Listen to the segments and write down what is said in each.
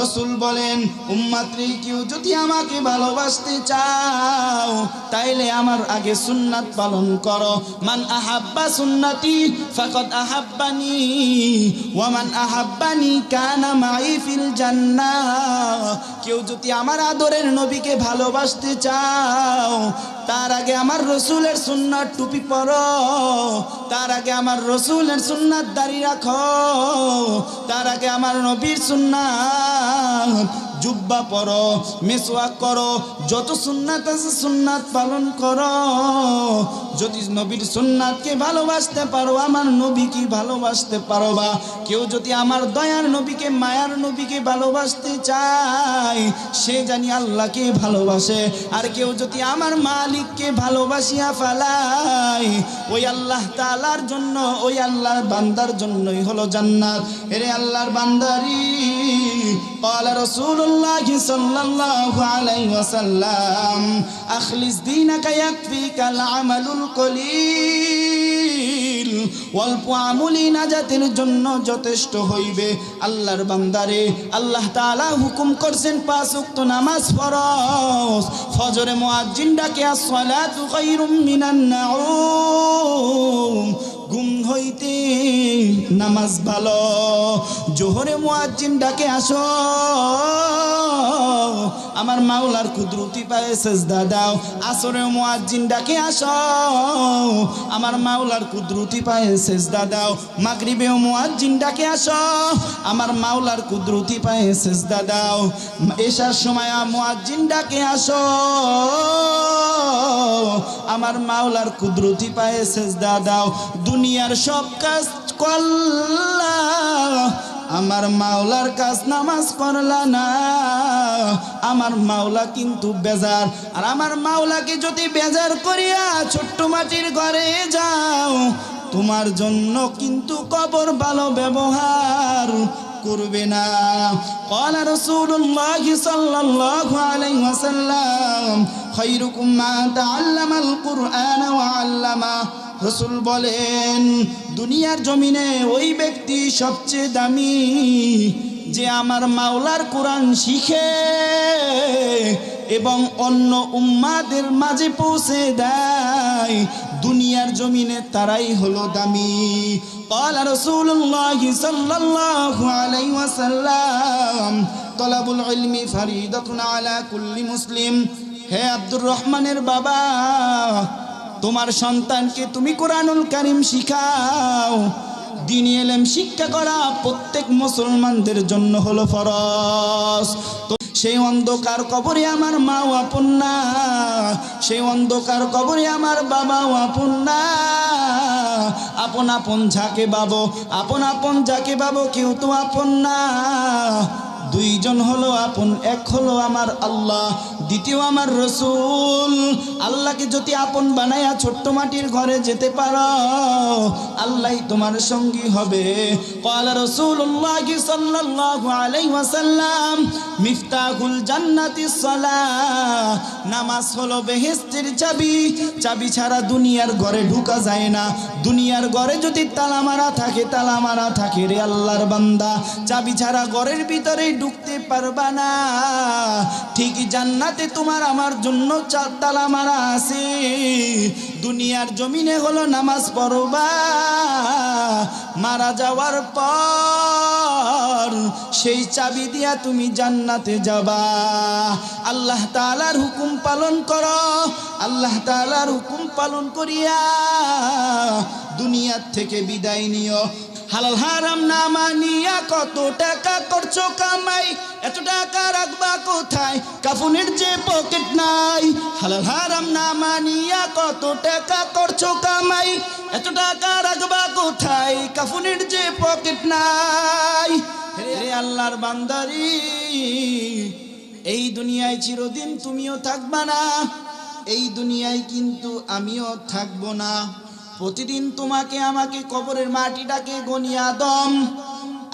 রাসূল বলেন, উম্মতরে কেউ যদি আমাকে ভালোবাসতে চাও তাইলে আমার আগে সুন্নাত পালন করো। মান আহাব্বা সুন্নতি ফাকাদ আহাব্বানি ওয়া মান আহাব্বানি কানা মাই ফিল জান্নাহ। কেউ যদি আমার আদরের নবীকে ভালোবাসতে চাও তার আগে আমার রসুলের সুন্নাত টুপি পরো, তার আগে আমার রসুলের সুন্নাত দাড়ি রাখো, তার আগে আমার নবীর সুন্নাত জুব্বা পরো, মিসওয়াক করো, যত সুন্নাত আছে সুন্নাত পালন করো। যদি নবীর সুন্নাতকে ভালোবাসতে পারো আমার নবীকে ভালোবাসতে পারবা। কেউ যদি আমার দয়ার নবীকে মায়ার নবীকে ভালোবাসতে চায় সে জানি আল্লাহকে ভালোবাসে। আর কেউ যদি আমার মালিককে ভালোবাসিয়া ফেলায় ওই আল্লাহ তাআলার জন্য, ওই আল্লাহর বান্দার জন্যই হলো জান্নাত। এরে আল্লাহর বান্দারি ক্বালা রাসূলুল্লাহি সাল্লাল্লাহু আলাইহি ওয়াসাল্লাম আখলিস দীনাকা ইয়াকফিকাল আমালুল কলিল, অল্প আমলই নাজাতের জন্য যথেষ্ট হইবে। আল্লাহর বান্দারে আল্লাহ তাআলা হুকুম করছেন 5 ওয়াক্ত নামাজ ফরজ। ফজরে মুয়াজ্জিন ডাকে আসসালাতু খায়রুম মিনান নাউম, ঘুম হইতে নামাজ ভালো। জোহরে মুয়াজ্জিন ডাকে আসো আমার মাওলার কুদরতি পায়ে সেজদা দাও। আসরে মুয়াজ্জিন ডাকে আসো আমার মাওলার কুদরতি পায়ে সেজদা দাও। মাগরিবে মুয়াজ্জিন ডাকে আসো আমার মাওলার কুদরতি পায়ে সেজদা দাও। এশার সময় মুয়াজ্জিন ডাকে আসো আমার মাওলার কুদরতি পায়ে সেজদা দাও। দুনিয়ার সব কাজ করলা আমার মাওলার কাজ নামাজ পড়লা না, আমার মাওলা কিন্তু বেজার। আর আমার মাওলাকে যদি বেজার করিয়া ছোট্ট মাটির ঘরে যাও তোমার জন্য কিন্তু কবর ভালো ব্যবহার করবে না। ক্বালা রাসূলুল্লাহি সাল্লাল্লাহু আলাইহি ওয়াসাল্লাম খায়রুকুম মান তাআল্লামাল কুরআন ওয়া আল্লামা। রসুল বলেন দুনিয়ার জমিনে ওই ব্যক্তি সবচেয়ে দামি যে আমার মাওলার কোরআন শিখে এবং অন্য উম্মাদের মাঝে পৌঁছে দেয়। দুনিয়ার জমিনে তারাই হলো দামি। ক্বালা রাসূলুল্লাহি সাল্লাল্লাহু আলাইহি ওয়াসাল্লাম তলাবুল ইলমি ফরিদাতুন আলা কুল্লি মুসলিম। হে আব্দুর রহমানের বাবা, তোমার সন্তানকে তুমি কোরআনুল কারীম শিখাও। দ্বীনি ইলম শিক্ষা করা প্রত্যেক মুসলমানদের জন্য হলো ফরজ। সেই অন্ধকার কবরে আমার মাও আপন না, সেই অন্ধকার কবরে আমার বাবাও আপন না। আপন আপন যাকে বাবো, আপন আপন যাকে বাবো কেউ তো আপন না। দুইজন হলো আপন, এক হলো আমার আল্লাহ, দ্বিতীয় আমার রসুল। আল্লাহকে যদি আপন বানায়া ছোট্ট মাটির ঘরে যেতে পারো আল্লাহ তোমার সঙ্গী হবে। ক্বালা রাসূলুল্লাহি সাল্লাল্লাহু আলাইহি ওয়াসাল্লাম মিফতাহুল জান্নাতিস সালাহ। নামাজ হলো বেহেশতের চাবি, চাবি ছাড়া দুনিয়ার ঘরে ঢোকা যায় না। দুনিয়ার ঘরে যদি তালা মারা থাকে, তালা মারা থাকে রে আল্লাহর বান্দা, চাবি ছাড়া ঘরের ভিতরে ঢুকতে পারবা না। ঠিক জান্নাতে তোমার আমার জন্য তালা মারা আছে। দুনিয়ার জমিনে হলো নামাজ পড়বা, মারা যাওয়ার পর সেই চাবি দিয়া তুমি জান্নাতে যাবা। আল্লাহ তাআলার হুকুম পালন করো, আল্লাহ তাআলার হুকুম পালন করিয়া দুনিয়ার থেকে বিদায় নিও। হালাল হারাম না মানিয়া কত টাকা করছো কামাই, এত টাকা রাখবা কোথায়, কাফনের যে পকেট নাই। হালাল হারাম না মানিয়া কত টাকা করছো কামাই, এত টাকা রাখবা কোথায়, কাফনের যে পকেট নাই। হে আল্লাহর বান্দারি, এই দুনিয়ায় চিরদিন তুমিও থাকবা না, এই দুনিয়ায় কিন্তু আমিও থাকবো না। প্রতিদিন তোমাকে আমাকে কবরের মাটিটাকে গনিয়া দম।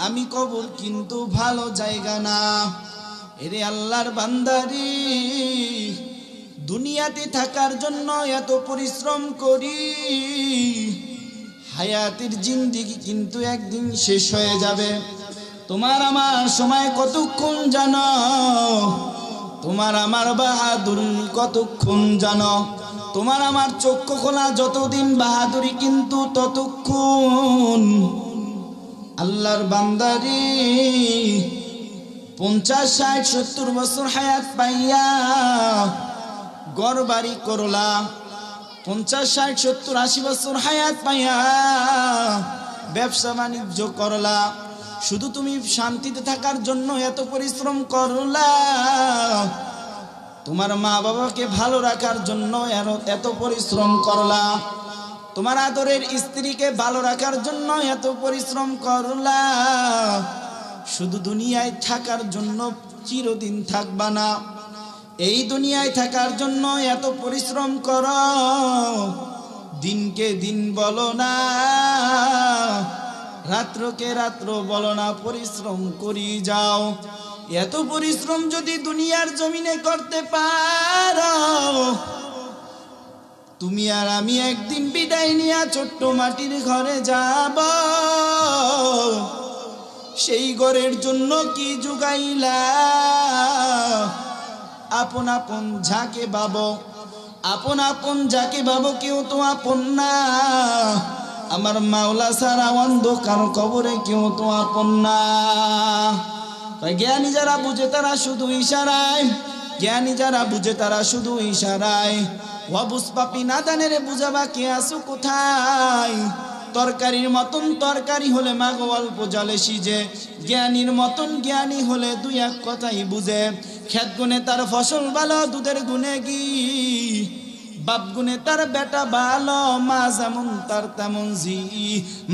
আমি কবর কিন্তু ভালো জায়গা না। এরে আল্লাহর বান্দারি, দুনিয়াতে থাকার জন্য এত পরিশ্রম করি, হায়াতের জিন্দেগি কিন্তু একদিন শেষ হয়ে যাবে। তোমার আমার সময় কতক্ষণ জানো? তোমার আমার বাহাদুরি কতক্ষণ জানো? তোমার আমার চক্ষু খোলা যতদিন বাহাদুরি কিন্তু ততক্ষণ। আল্লাহর বান্দারি 50, 60, 70 বছর হায়াত পাইয়া ঘর বাড়ি করলা, 50, 60, 70, 80 বছর হায়াত পাইয়া ব্যবসা বাণিজ্য করলা, শুধু তুমি শান্তিতে থাকার জন্য এত পরিশ্রম করলা, তোমার মা বাবাকে ভালো রাখার জন্য এত পরিশ্রম করলা, তোমার আদরের স্ত্রীকে ভালো রাখার জন্য এত পরিশ্রম করলা, শুধু দুনিয়ায় থাকার জন্য চিরদিন থাকবা না, এই দুনিয়ায় থাকার জন্য এত পরিশ্রম করো, দিনকে দিন বলো না, রাত্রকে রাত্র বলো না, পরিশ্রম করি যাও। এত পরিশ্রম যদি দুনিয়ার জমিনে করতে পারো, তুমি আর আমি একদিন বিদায় নিয়ে ছোট্ট মাটির ঘরে যাব, সেই ঘরের জন্য কি জুগাইলা? আপন আপন যাকে ভাবো, আপন আপন যাকে ভাবো কেউ তো আপন না, আমার মাওলা সারা অন্ধকার কবরে কেউ তো আপন না। জ্ঞানী যারা বুঝে তারা শুধু ইশারায়, জ্ঞানী যারা বুঝে তারা শুধু ইশারায়। ওয়াবুস পাপি নাদানের বুঝাবা কে আসো কোথায়? তরকারির মতন তরকারি হলে মাগো অল্প জলে সিজে, জ্ঞানীর মতন জ্ঞানী হলে দুই এক কথাই বুঝে। খেত গুনে তার ফসল ভালো, দুধের গুনে ঘি, বাপ গুনে তার বেটা ভালো, মা যেমন তার তেমন জি।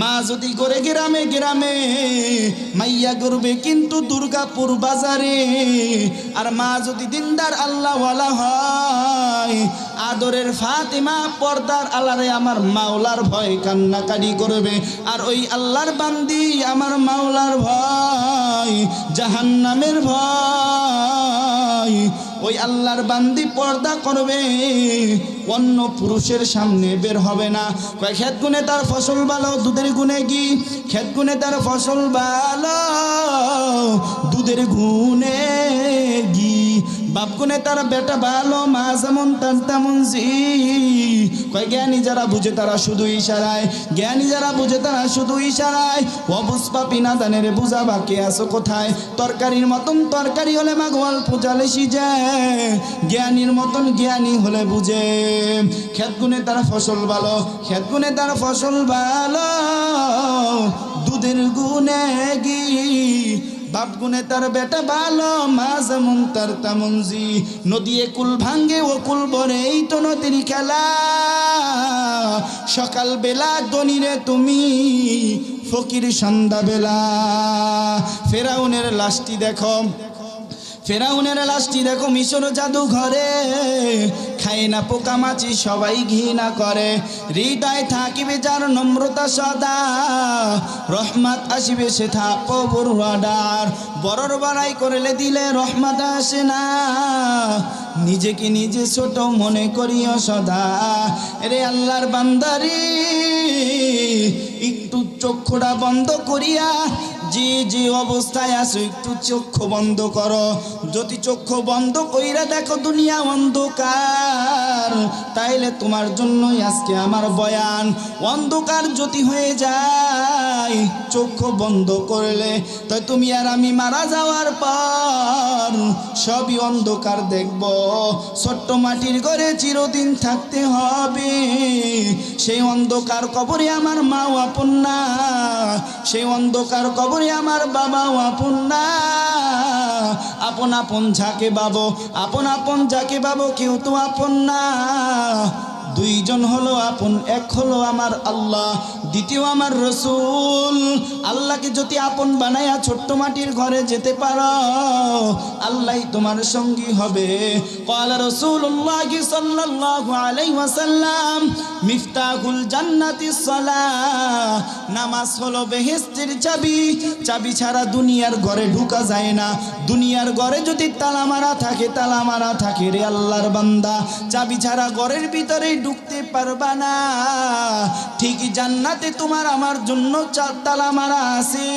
মা যদি করে গ্রামে গ্রামে, মাইয়া করবে কিন্তু দুর্গাপুর বাজারে। আর মা যদি দিনদার আল্লাহওয়ালা হয়, আদরের ফাতেমা পর্দার আলারে আমার মাওলার ভয় কান্নাকাটি করবে। আর ওই আল্লাহর বান্দি আমার মাওলার ভয়, জাহান্নামের ভয়, ওই আল্লাহর বান্দি পর্দা করবে, অন্য পুরুষের সামনে বের হবে না। কয় খেত গুনে তার ফসল ভালো, দুধের গুনে ঘি, খেত গুনে তার ফসল ভালো, দুধের গুনে ঘি, বাপ গুনে তার বেটা ভালো, মা যেমন তার তেমন জি। কয় জ্ঞানী যারা বুঝে তারা শুধু ইশারায়, জ্ঞানী যারা বুঝে তারা শুধু ইশারায়। অবুঝ পাপি নাদানের বুঝাবা কে আসো কোথায়? তরকারির মতন তরকারি হলে মা গোয়াল পূজালে সিজে, জ্ঞানীর মতন জ্ঞানী হলে বুঝে। খেত গুনে তার ফসল ভালো, খেত গুনে তার ফসল ভালো, দুধের গুনে ঘি, বাপ গুনে তার বেটা ভালো, মা যেমন তার তেমন জি। নদী কুল ভাঙ্গে ও কুল ভরে, এই তো নদীর খেলা। সকাল বেলা ধনীরে তুমি, ফকির সন্ধ্যা বেলা। ফেরাউনের লাশটি দেখো, ফেরাউনের লাশটি দেখো মিশর জাদু ঘরে, খায় না পোকামাছি সবাই ঘৃণা করে। হৃদয় থাকিবে যার নম্রতা সদা, রহমত আসিবে সে থা প্রভুর অর্ডার। বড়র বাড়াই করলে দিলে রহমত আসে না, নিজেকে নিজে ছোট মনে করিও সদা। রে আল্লাহর বান্দারি, একটু চক্ষুটা বন্ধ করিয়া যে যে অবস্থায় আছো একটু চক্ষু বন্ধ করো। যদি চক্ষু বন্ধ কইরা দেখো দুনিয়া অন্ধকার, তাইলে তোমার জন্যই আজকে আমার বয়ান। অন্ধকার যদি হয়ে যায় চক্ষু বন্ধ করলে, তো তুমি আর আমি মারা যাওয়ার পর সবই অন্ধকার দেখব। ছোট্ট মাটির ঘরে চিরদিন থাকতে হবে, সেই অন্ধকার কবরে আমার মাও আপন না, সেই অন্ধকার কবরে আমার বাবাও আপন না। আপন আপন যাকে ভাবো, আপন আপন যাকে ভাবো কেউ তো আপন না। দুইজন হলো আপন, এক হলো আমার আল্লাহ, দ্বিতীয় আমার রসুল। আল্লাহকে যদি আপন বানায়া ছোট্ট মাটির ঘরে যেতে পারো, আল্লাহই তোমার সঙ্গী হবে। ক্বালা রাসূলুল্লাহ সাল্লাল্লাহু আলাইহি ওয়াসাল্লাম মিফতাহুল জান্নাতিস সালাহ, নামাজ হলো বেহেশতের চাবি। চাবি ছাড়া দুনিয়ার ঘরে ঢোকা যায় না। দুনিয়ার ঘরে যদি তালা মারা থাকে, তালা মারা থাকে রে আল্লাহর বান্দা, চাবি ছাড়া ঘরের ভিতরে ঢুকতে পারবা না। ঠিকই জান্নাতে তোমার আমার জন্য তালা মারা আছে।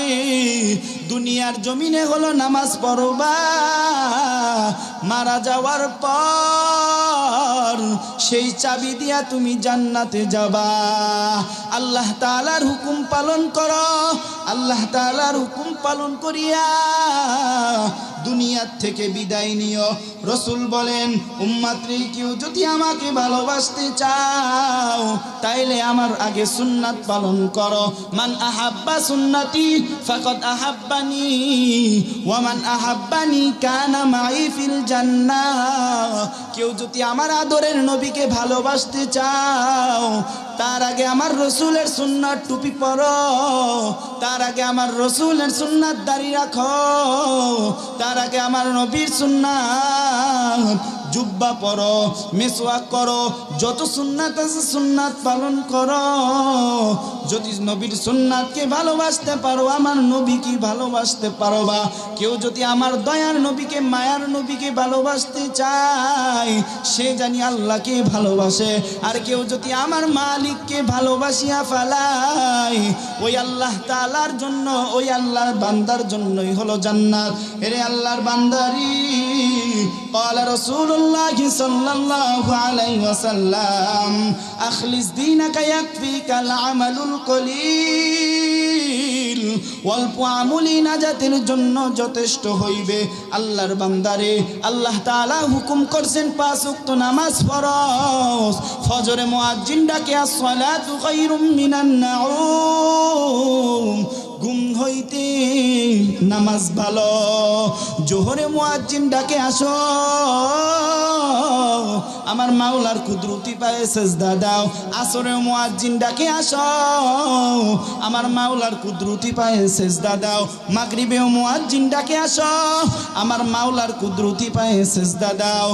দুনিয়ার জমিনে হলো নামাজ পড়বা, মারা যাওয়ার পর সেই চাবি দিয়া তুমি জান্নাতে যাবা। আল্লাহ তাআলার হুকুম পালন করো, আল্লাহ তাআলার হুকুম পালন করিয়া দুনিয়ার থেকে বিদায় নিও। রসুল বলেন, উম্মতরে কেউ যদি আমাকে ভালোবাসতে চাও তাইলে আমার আগে সুন্নাত পালন করো। মান আহাব্বা সুন্নতি ফাকাদ আহাব্বানি ওয়া মান আহাব্বানি কানা মাই ফিল জান্নাহ। কেউ যদি আমার আদরের নবীকে ভালোবাসতে চাও তার আগে আমার রসুলের সুন্নাত টুপি পরো, তার আগে আমার রসুলের সুন্নাত দাড়ি রাখো, তার আগে আমার নবীর সুন্নাত জুব্বা পরো, মিসওয়াক করো, যত সুন্নাত আছে সুন্নাত পালন করো। যদি নবীর সুন্নাতকে ভালোবাসতে পারো, আমার নবীকে ভালোবাসতে পারবা। কেউ যদি আমার দয়ার নবীকে, মায়ার নবীকে ভালোবাসতে চায়, সে জানি আল্লাহকে ভালোবাসে। আর কেউ যদি আমার মালিককে ভালোবাসিয়া ফেলায়, ওই আল্লাহ তাআলার জন্য, ওই আল্লাহর বান্দার জন্যই হলো জান্নাত। এরে আল্লাহর বান্দারি, ক্বালা রাসূলুল্লাহ সাল্লাল্লাহু আলাইহি ওয়াসাল্লাম আখলিস দীনাকা ইয়াকফিকাল আমালুল কলিল, অল্প আমলি নাজাতের জন্য যথেষ্ট হইবে। আল্লাহর বান্দারে, আল্লাহ তাআলা হুকুম করছেন 5 ওয়াক্ত নামাজ ফরজ। ফজরে মুয়াজ্জিন ডাকে আসসালাতু খায়রুম মিনান নাউম, ঘুম হইতে নামাজ ভালো। জোহরে মুয়াজ্জিন ডাকে আসো, আমার মাওলার কুদরতি পায়ে সেজদা দাও। আসরে মুয়াজ্জিন ডাকে আসো, আমার মাওলার কুদরতি পায়ে সেজদা দাও। মাগরিবে মুয়াজ্জিন ডাকে আসো, আমার মাওলার কুদরতি পায়ে সেজদা দাও।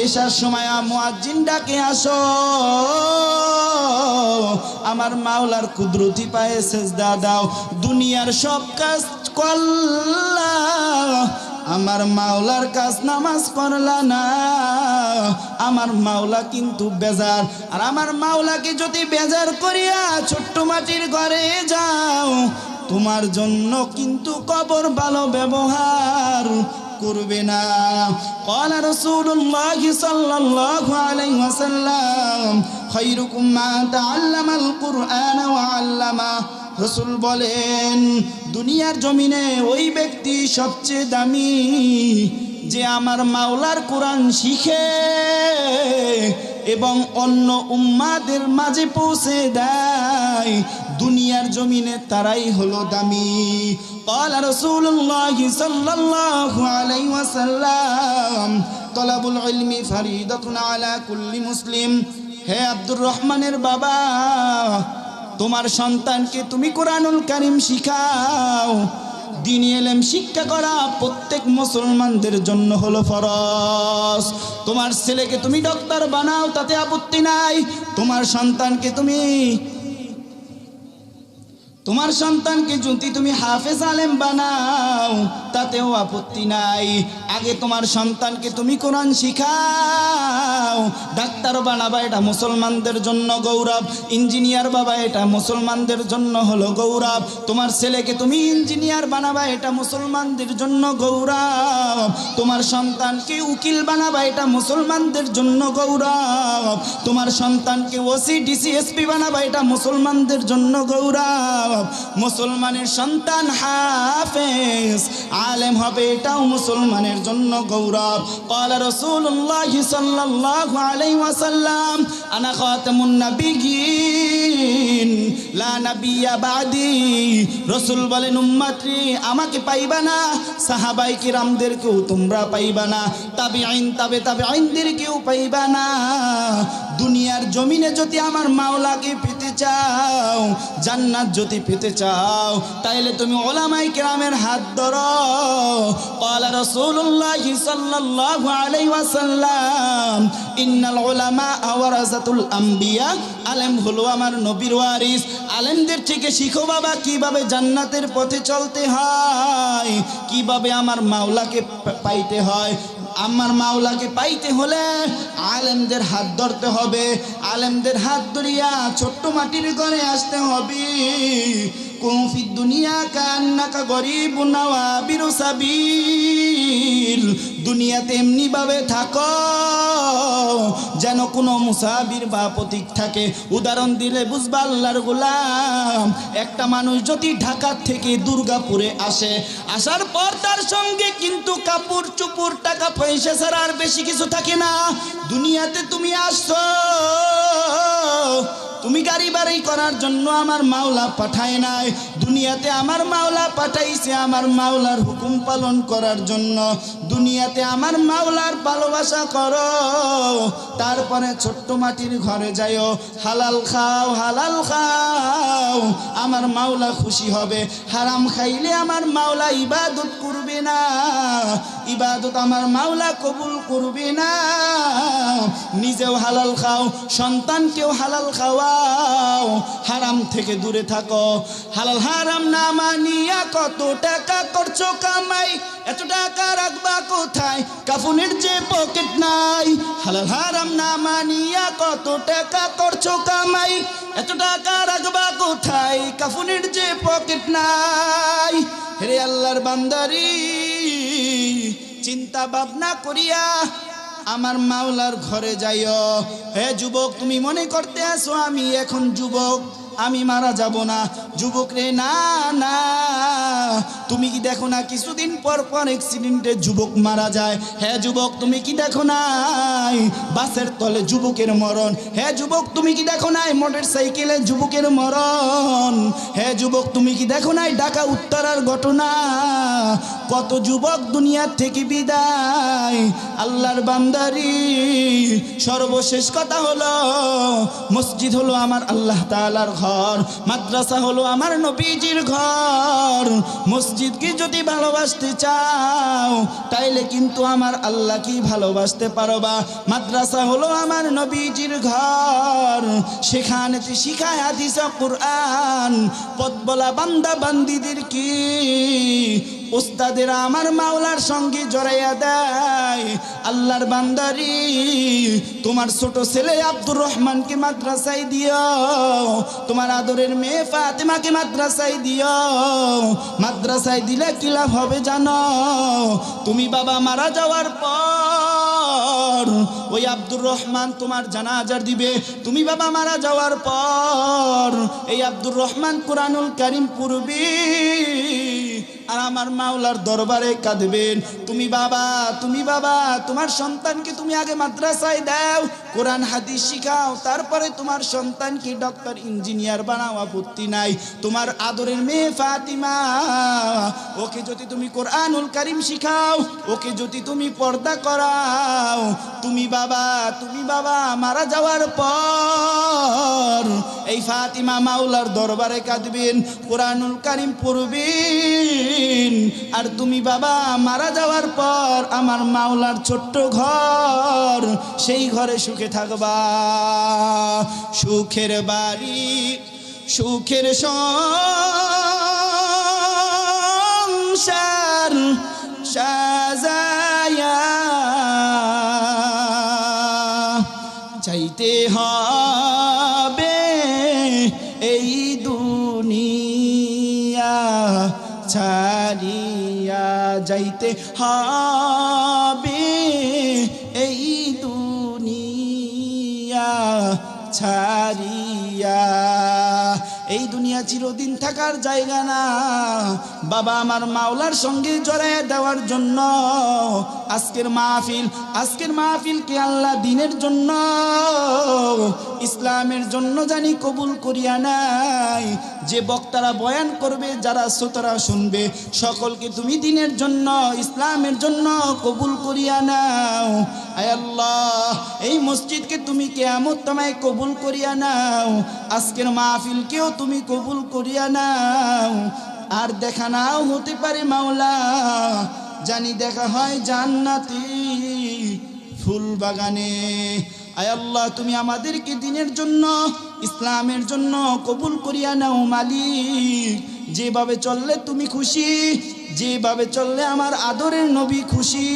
এশার সময় মুয়াজ্জিন ডাকে আসো, আমার মাওলার কুদরতি পায়ে সেজদা দাও। দুনিয়ার সব কাজ করলা, আমার মাওলার কাজ নামাজ পড়লা না, আমার মাওলা কিন্তু বেজার। আর আমার মাওলাকে যদি বেজার করিয়া ছোট্ট মাটির ঘরে যাও, তোমার জন্য কিন্তু কবর ভালো ব্যবহার করবে না। ক্বালা রাসূলুল্লাহ সাল্লাল্লাহু আলাইহি ওয়াসাল্লাম খায়রুকুম মান তাআল্লামাল কুরআন ওয়া আল্লামা। রসুল বলেন, দুনিয়ার জমিনে ওই ব্যক্তি সবচেয়ে দামি যে আমার মাওলার কোরআন শিখে এবং অন্য উম্মাদের মাঝে পৌঁছে দেয়। দুনিয়ার জমিনে তারাই হলো দামি। ক্বালা রাসূলুল্লাহ সাল্লাল্লাহু আলাইহি ওয়াসাল্লাম তলাবুল ইলমি ফরিদাতুন আলা কুল্লি মুসলিম। হে আব্দুর রহমানের বাবা, তোমার সন্তানকে তুমি কোরআনুল কারীম শিখাও। দ্বীনি ইলম শিক্ষা করা প্রত্যেক মুসলমানদের জন্য হলো ফরজ। তোমার ছেলেকে তুমি ডক্টর বানাও, তাতে আপত্তি নাই। তোমার সন্তানকে যদি তুমি হাফেজ আলেম বানাও, তাতেও আপত্তি নাই। আগে তোমার সন্তানকে তুমি কোরআন শিখাও। ডাক্তার বানাবা, এটা মুসলমানদের জন্য গৌরব। ইঞ্জিনিয়ার বাবা, এটা মুসলমানদের জন্য হলো গৌরব। তোমার ছেলেকে তুমি ইঞ্জিনিয়ার বানাবা, এটা মুসলমানদের জন্য গৌরব। তোমার সন্তানকে উকিল বানাবা, এটা মুসলমানদের জন্য গৌরব। তোমার সন্তানকে ওসি ডিসি এসপি বানাবা, এটা মুসলমানদের জন্য গৌরব। মুসলমানের সন্তান হাফেজ আলেম হবে, এটাও মুসলমানের জন্য গৌরব। ক্বালা রাসূলুল্লাহ সাল্লাল্লাহু আলাইহি ওয়াসাল্লাম আনা খাতামুন নাবিয়্যিন লা নাবিয়্যা বাদি। রাসূল বলেন, উম্মতরে আমাকে পাইবা না, সাহাবায়ে কিরামদেরকেও তোমরা তোমরা পাইবা না, তাবিঈন তাবিঈনদের কেউ পাইবা না। দুনিয়ার জমিনে যদি আমার মাওলাকে পেতে চাও, জান্নাত যদি পেতে চাও, তাইলে তুমি উলামায়ে কেরামের হাত ধরো। ক্বালা রাসূলুল্লাহ সাল্লাল্লাহু আলাইহি ওয়াসাল্লাম, ইন্নাল উলামা ওয়ারাসাতুল আম্বিয়া, আলেম হলো আমার নবীর ওয়ারিস। আলেমদের থেকে শিখো বাবা কিভাবে জান্নাতের পথে চলতে হয়, কিভাবে আমার মাওলাকে পাইতে হয়। আমার মাওলাকে পাইতে হলে আলেমদের হাত ধরতে হবে, আলেমদের হাত ধরিয়া ছোট্ট মাটির ঘরে আসতে হবে। কুন ফিদ দুনিয়া কান্নাকা গরিবুন ওয়া আবিরু সাবিল, দুনিয়াতে এমনি ভাবে থাকো যেন কোনো মুসাফির বা পথিক থাকে। উদাহরণ দিলে বুঝবা আল্লাহর গোলাম, একটা মানুষ যদি ঢাকা থেকে দুর্গাপুরে আসে, আসার পর তার সঙ্গে কিন্তু কাপড় চুপড় টাকা পয়সা ছাড়া আর বেশি কিছু থাকে না। দুনিয়াতে তুমি আসছো, তুমি গাড়ি বাড়ি করার জন্য আমার মাওলা পাঠায় নাই, দুনিয়াতে আমার মাওলা পাঠাইছে আমার মাওলার হুকুম পালন করার জন্য। দুনিয়াতে আমার মাওলার ভালোবাসা করো, তারপরে ছোট্ট মাটির ঘরে যাইও, হালাল খাও হালাল খাও, আমার মাওলা খুশি হবে। হারাম খাইলে আমার মাওলা ইবাদত করবে না, ইবাদত আমার মাওলা কবুল করবে না। নিজেও হালাল খাও, সন্তানকেও হালাল খাওয়াও, হারাম থেকে দূরে থাকো। হালাল হারাম না মানিয়া কত টাকা করছো কামাই, এত টাকা রাখবা কোথায়, কাফনের যে পকেট নাই। হালাল হারাম না মানিয়া কত টাকা করছো কামাই, এত টাকা রাখবা কোথায়, কাফনের যে পকেট নাই। হে আল্লাহর বান্দারি, চিন্তা ভাবনা করিয়া আমার মাওলার ঘরে যাইও। হে যুবক, তুমি মনে করতে আসো আমি এখন যুবক, আমি মারা যাব না। যুবক রে, না না, তুমি কি দেখো না কিছুদিন পর পর অ্যাক্সিডেন্টে যুবক মারা যায়। হ্যাঁ যুবক, তুমি কি দেখো নাই বাসের তলে যুবকের মরণ। হ্যাঁ যুবক, তুমি কি দেখো নাই মোটর সাইকেলে যুবকের মরণ। হ্যাঁ যুবক, তুমি কি দেখো নাই ঢাকা উত্তরার ঘটনা। কত যুবক দুনিয়ার থেকে বিদায়। আল্লাহর বান্দারি, সর্বশেষ কথা হলো, মসজিদ হলো আমার আল্লাহ তাআলার ঘর, মাদ্রাসা হলো আমার নবীজির ঘর। মসজিদকে যদি ভালোবাসতে চাও তাইলে কিন্তু আমার আল্লাহকে ভালোবাসতে পারবা। মাদ্রাসা হলো আমার নবীজির ঘর, সেখানে শিখায় হাদিস ও কুরআন। পথ বলা বান্দা বান্দিদের কি উস্তাদেরা আমার মাওলার সঙ্গে জড়াইয়া দেয়। আল্লাহর বান্দারি, তোমার ছোট ছেলে আব্দুর রহমানকে মাদ্রাসায় দিও, তোমার আদরের মেয়ে ফাতেমাকে মাদ্রাসায় দিও। মাদ্রাসায় দিলে কি লাভ হবে জানো? তুমি বাবা মারা যাওয়ার পর ওই আব্দুর রহমান তোমার জানাজার দিবে। তুমি বাবা মারা যাওয়ার পর এই আব্দুর রহমান কুরআনুল কারীম পড়বে আর আমার মাওলার দরবারে কাঁদবেন। তুমি বাবা তোমার সন্তানকে তুমি আগে মাদ্রাসায় দাও, কোরআন হাদিস শিখাও, তারপরে তোমার সন্তানকে ডক্টর ইঞ্জিনিয়ার বানাও, আপত্তি নাই। তোমার আদরের মেয়ে ফাতিমা, ওকে যদি তুমি কোরআনুল কারীম শিখাও, ওকে যদি তুমি পর্দা করাও, তুমি বাবা মারা যাওয়ার পর এই ফাতিমা মাওলার দরবারে কাঁদবেন, কোরআনুল কারীম পড়বেন। আর তুমি বাবা মারা যাওয়ার পর আমার মাওলার ছোট্ট ঘর, সেই ঘরে সুখে থাকবা। সুখের বাড়ি, সুখের সংসার সাজায়া চাইতে হবে এই দুনিয়া ছাড়িয়া, যাইতে হবে এই দুনিয়া ছাড়িয়া। এই দুনিয়া দুনিয়া চিরদিন থাকার জায়গা না। বাবা আমার মাওলার সঙ্গে জড়ায় দেওয়ার জন্য আজকের মাহফিলকে আল্লাহ দ্বীনের জন্য, ইসলামের জন্য জানি কবুল করিয়া নাই। যে বক্তারা বয়ান করবে, যারা শ্রোতারা শুনবে, সকলকে তুমি দ্বীনের জন্য, ইসলামের জন্য কবুল করিয়া নাও। আয় আল্লাহ, এই মসজিদকে তুমি কিয়ামত তামায় কবুল করিয়া নাও, আজকের মাহফিলকেও তুমি কবুল করিয়া নাও। আর দেখা নাও হতে পারে মাওলা, জানি দেখা হয় জান্নাতি ফুল বাগানে। আয় আল্লাহ, তুমি আমাদেরকে দ্বীনের জন্য, ইসলামের জন্য কবুল করিয়া নাও মালিক। যেভাবে চললে তুমি খুশি, যেভাবে চললে আমার আদরের নবী খুশি,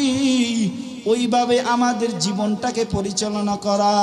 ওইভাবে আমাদের জীবনটাকে পরিচালনা করা।